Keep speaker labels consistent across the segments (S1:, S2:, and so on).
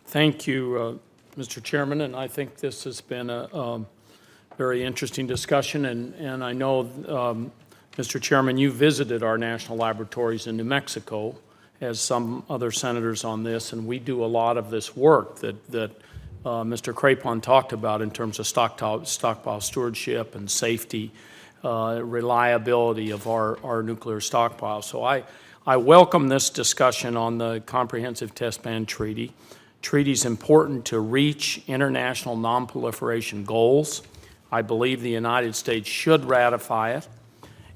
S1: Thank you, Mr. Chairman, and I think this has been a very interesting discussion, and I know, Mr. Chairman, you visited our national laboratories in New Mexico, as some other senators on this, and we do a lot of this work that Mr. Crapon talked about in terms of stockpile stewardship and safety, reliability of our nuclear stockpile. So I welcome this discussion on the Comprehensive Test Ban Treaty. Treaty is important to reach international nonproliferation goals. I believe the United States should ratify it,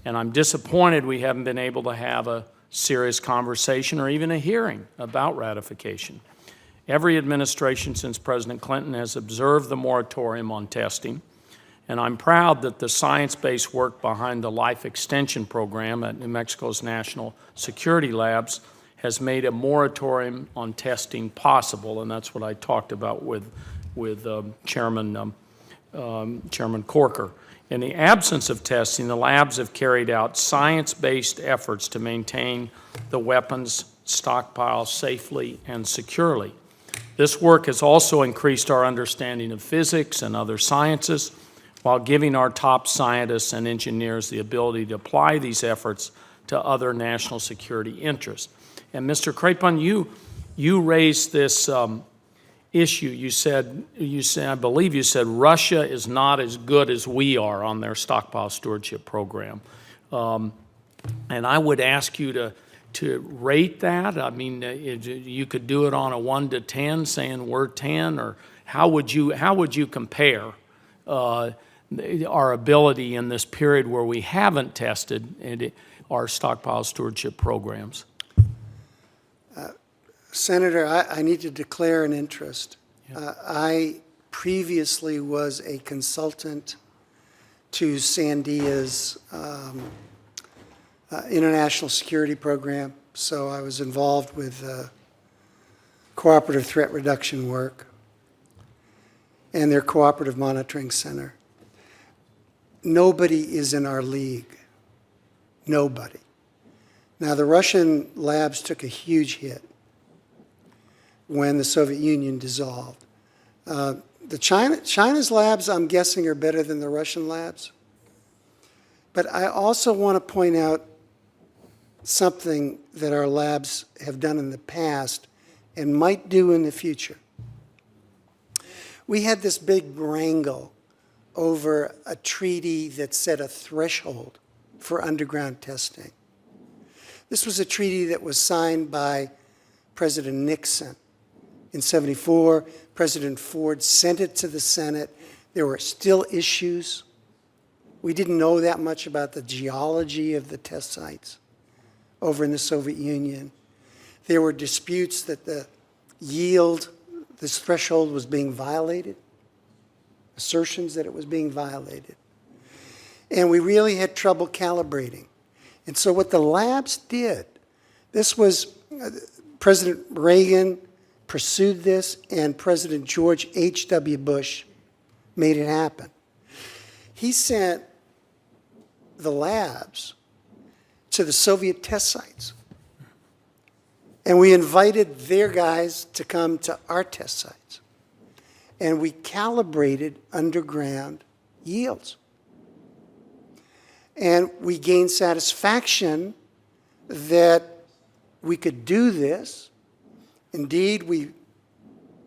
S1: and I'm disappointed we haven't been able to have a serious conversation or even a hearing about ratification. Every administration since President Clinton has observed the moratorium on testing, and I'm proud that the science-based work behind the Life Extension Program at New Mexico's National Security Labs has made a moratorium on testing possible, and that's what I talked about with Chairman Corker. In the absence of testing, the labs have carried out science-based efforts to maintain the weapons stockpile safely and securely. This work has also increased our understanding of physics and other sciences, while giving our top scientists and engineers the ability to apply these efforts to other national security interests. And Mr. Crapon, you raised this issue. You said, I believe you said Russia is not as good as we are on their stockpile stewardship program. And I would ask you to rate that. I mean, you could do it on a 1 to 10, saying we're 10, or how would you compare our ability in this period where we haven't tested our stockpile stewardship programs?
S2: Senator, I need to declare an interest. Yeah. I previously was a consultant to Sandia's international security program, so I was involved with cooperative threat reduction work and their cooperative monitoring center. Nobody is in our league. Nobody. Now, the Russian labs took a huge hit when the Soviet Union dissolved. China's labs, I'm guessing, are better than the Russian labs. But I also want to point out something that our labs have done in the past and might do in the future. We had this big wrangle over a treaty that set a threshold for underground testing. This was a treaty that was signed by President Nixon in '74. President Ford sent it to the Senate. There were still issues. We didn't know that much about the geology of the test sites over in the Soviet Union. There were disputes that the yield, this threshold was being violated, assertions that it was being violated. And we really had trouble calibrating. And so what the labs did, this was President Reagan pursued this, and President George H.W. Bush made it happen. He sent the labs to the Soviet test sites, and we invited their guys to come to our test sites, and we calibrated underground yields. And we gained satisfaction that we could do this. Indeed, we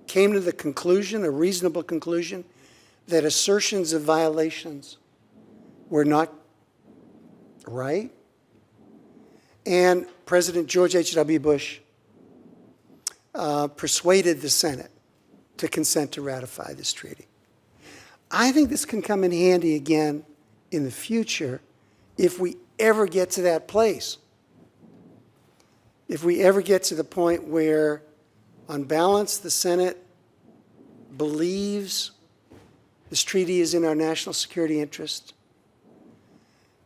S2: came to the conclusion, a reasonable conclusion, that assertions of violations were not right. And President George H.W. Bush persuaded the Senate to consent to ratify this treaty. I think this can come in handy again in the future if we ever get to that place. If we ever get to the point where, on balance, the Senate believes this treaty is in our national security interest,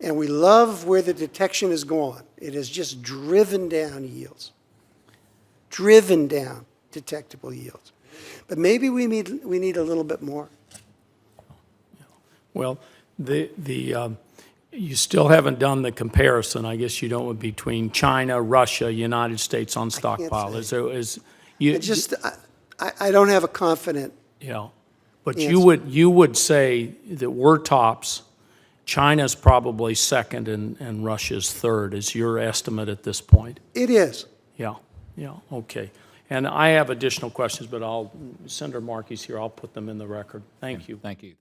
S2: and we love where the detection has gone. It has just driven down yields, driven down detectable yields. But maybe we need a little bit more.
S1: Well, you still haven't done the comparison, I guess you don't, between China, Russia, United States on stockpile.
S2: I don't have a confident,
S1: Yeah. But
S2: Yes.
S1: you would say that we're tops, China's probably second, and Russia's third, is your estimate at this point?
S2: it is.
S1: Yeah, yeah, okay. And I have additional questions, but Senator Markey's here, I'll put them in the record. Thank you.
S3: Thank you.